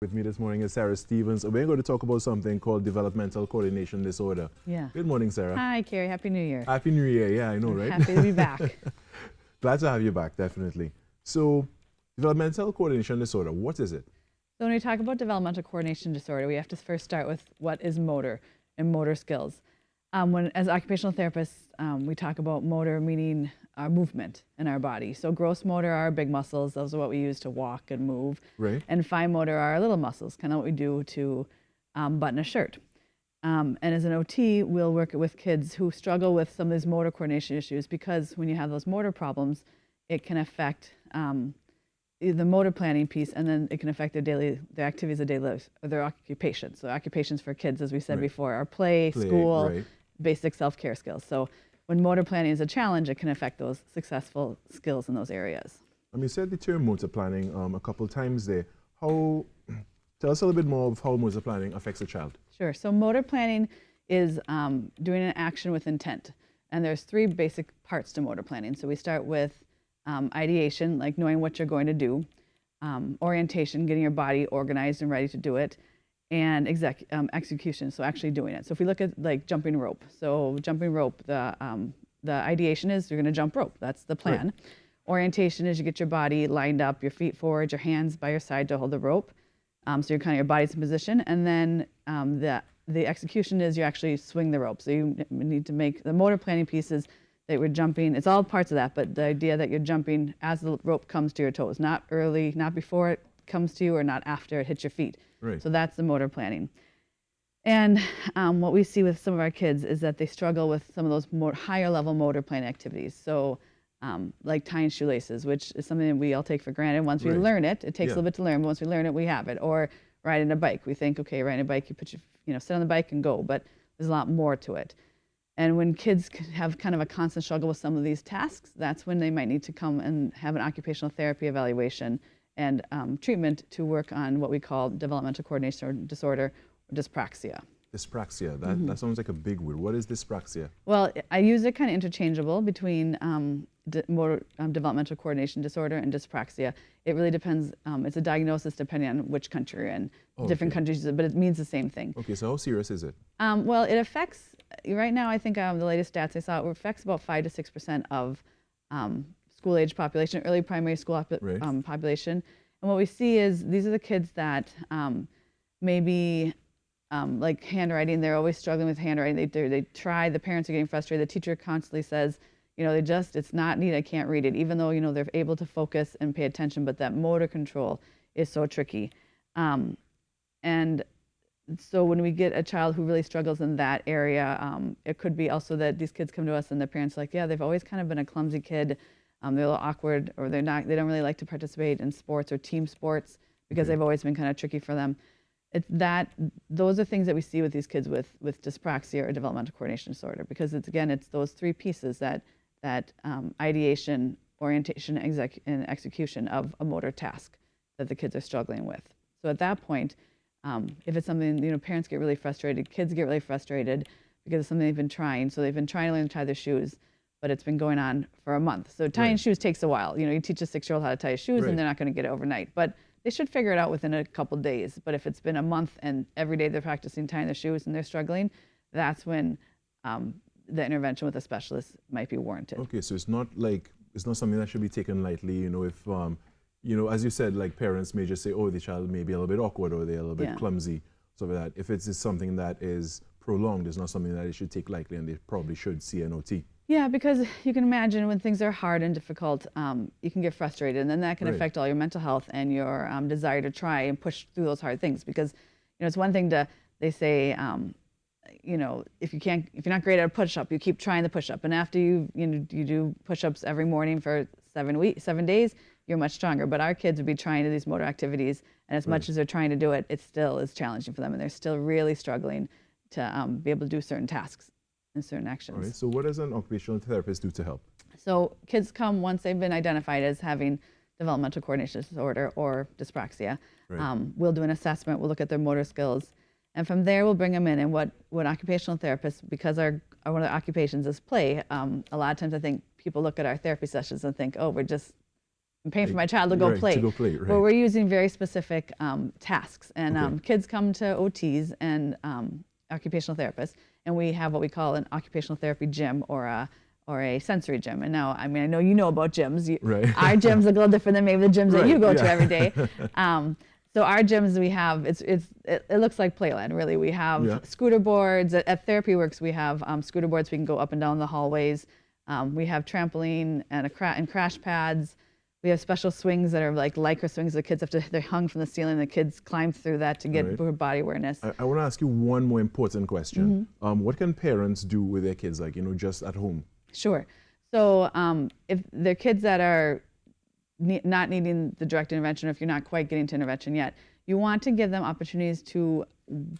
With me this morning is Sarah Stevens. We're going to talk about something called Developmental Coordination Disorder. Yeah. Good morning, Sarah. Hi, Carrie. Happy New Year. Happy New Year. Yeah, I know, right? Happy to be back. Glad to have you back, definitely. So, Developmental Coordination Disorder, what is it? So when we talk about developmental coordination disorder, we have to first start with what is motor and motor skills. As occupational therapists, we talk about motor meaning our movement in our body. So gross motor are our big muscles. Those are what we use to walk and move. Right. And fine motor are our little muscles, kind of what we do to button a shirt. And as an OT, we'll work with kids who struggle with some of these motor coordination issues because when you have those motor problems, it can affect the motor planning piece, and then it can affect their activities of daily life, or their occupations. So occupations for kids, as we said before, are play, school, basic self-care skills. So when motor planning is a challenge, it can affect those successful skills in those areas. You said the term motor planning a couple times there. Tell us a little bit more of how motor planning affects a child. Sure. So motor planning is doing an action with intent. And there's three basic parts to motor planning. So we start with ideation, like knowing what you're going to do, orientation, getting your body organized and ready to do it, and execution, so actually doing it. So if we look at like jumping rope, the ideation is you're going to jump rope. That's the plan. Right. Orientation is you get your body lined up, your feet forward, your hands by your side to hold the rope. So you're your body's in position, and then the execution is you actually swing the rope. So you need to make the motor planning pieces that we're jumping. It's all parts of that, but the idea that you're jumping as the rope comes to your toes, not early, not before it comes to you, or not after it hits your feet. Right. So that's the motor planning. And what we see with some of our kids is that they struggle with some of those more higher level motor planning activities. So like tying shoelaces, which is something that we all take for granted. Once we learn it, it takes a little bit to learn, but once we learn it, we have it. Or riding a bike. We think, okay, riding a bike, you put sit on the bike and go, but there's a lot more to it. And when kids have kind of a constant struggle with some of these tasks, that's when they might need to come and have an occupational therapy evaluation and treatment to work on what we call developmental coordination disorder, or dyspraxia. Dyspraxia, that sounds like a big word. What is dyspraxia? Well, I use it kind of interchangeable between developmental coordination disorder and dyspraxia. It really depends. It's a diagnosis depending on which country you're in. Different countries, but it means the same thing. Okay, so how serious is it? Well, it affects, right now, I think the latest stats I saw, it affects about 5 to 6% of school-age population, early primary school population. And what we see is these are the kids that maybe like handwriting, they're always struggling with handwriting. They try, the parents are getting frustrated. The teacher constantly says, it's not neat, I can't read it, even though, they're able to focus and pay attention, but that motor control is so tricky. And so when we get a child who really struggles in that area, it could be also that these kids come to us and their parents are like, yeah, they've always kind of been a clumsy kid. They're a little awkward, or they don't really like to participate in sports or team sports because they've always been kind of tricky for them. Those are things that we see with these kids with dyspraxia or developmental coordination disorder, because it's those three pieces that ideation, orientation, and execution of a motor task that the kids are struggling with. So at that point, if it's something, parents get really frustrated, kids get really frustrated because it's something they've been trying. So they've been trying to learn to tie their shoes, but it's been going on for a month. So tying shoes takes a while. You teach a 6-year-old how to tie his shoes and they're not going to get it overnight, but they should figure it out within a couple days. But if it's been a month and every day they're practicing tying their shoes and they're struggling, that's when the intervention with a specialist might be warranted. Okay, so it's not something that should be taken lightly. If as you said, like parents may just say, oh, the child may be a little bit awkward or they're a little bit clumsy, so that. If it's something that is prolonged, it's not something that they should take lightly, and they probably should see an OT. Yeah, because you can imagine when things are hard and difficult, you can get frustrated, and then that can affect all your mental health and your desire to try and push through those hard things. Because it's one thing they say, if you're not great at a push-up, you keep trying the push-up, and after you do push-ups every morning for 7 days, you're much stronger. But our kids would be trying to do these motor activities, and as much as they're trying to do it, it still is challenging for them, and they're still really struggling to be able to do certain tasks and certain actions. All right. So what does an occupational therapist do to help? So kids come once they've been identified as having developmental coordination disorder or dyspraxia. We'll do an assessment. We'll look at their motor skills. And from there, we'll bring them in. And what occupational therapists, because one of the occupations is play, a lot of times I think people look at our therapy sessions and think, oh, we're just I'm paying for my child to go play. To go play, right. But we're using very specific tasks. And Okay. kids come to OTs and occupational therapists, and we have what we call an occupational therapy gym or a sensory gym. And now, I mean, I know you know about gyms. Right. Our gyms look a little different than maybe the gyms that you go to every day. So our gyms, we have, it looks like Playland, really. We have scooter boards. At Therapy Works, we have scooter boards. We can go up and down the hallways. We have trampoline and crash pads. We have special swings that are like Lycra swings. The kids they're hung from the ceiling. The kids climb through that to get body awareness. I want to ask you one more important question. What can parents do with their kids, like, just at home? Sure. So if they're kids that are not needing the direct intervention, or if you're not quite getting to intervention yet, you want to give them opportunities to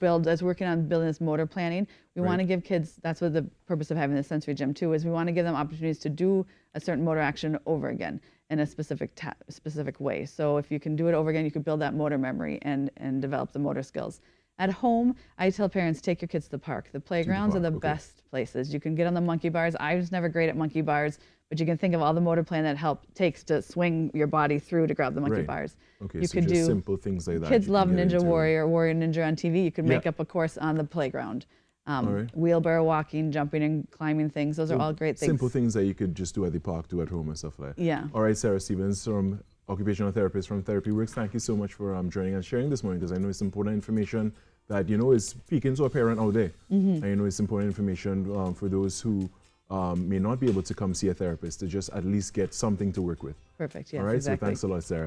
build, as working on building this motor planning, we want to give kids, that's what the purpose of having the sensory gym too, is we want to give them opportunities to do a certain motor action over again in a specific way. So if you can do it over again, you can build that motor memory and develop the motor skills. At home, I tell parents, take your kids to the park. The playgrounds are the best places. You can get on the monkey bars. I was never great at monkey bars, but you can think of all the motor plan that takes to swing your body through to grab the monkey bars. Okay, you so could just do simple things like that. Kids love Ninja Warrior, Warrior Ninja on TV. You could make up a course on the playground. Wheelbarrow walking, jumping and climbing things. Those are all great things. Simple things that you could just do at the park, do at home and stuff like that. Yeah. All right, Sarah Stevens, from occupational therapist from Therapy Works, thank you so much for joining and sharing this morning, because I know it's important information that, is speaking to a parent out there. And it's important information for those who may not be able to come see a therapist, to just at least get something to work with. Perfect, yes, all right, exactly. So thanks a lot, Sarah.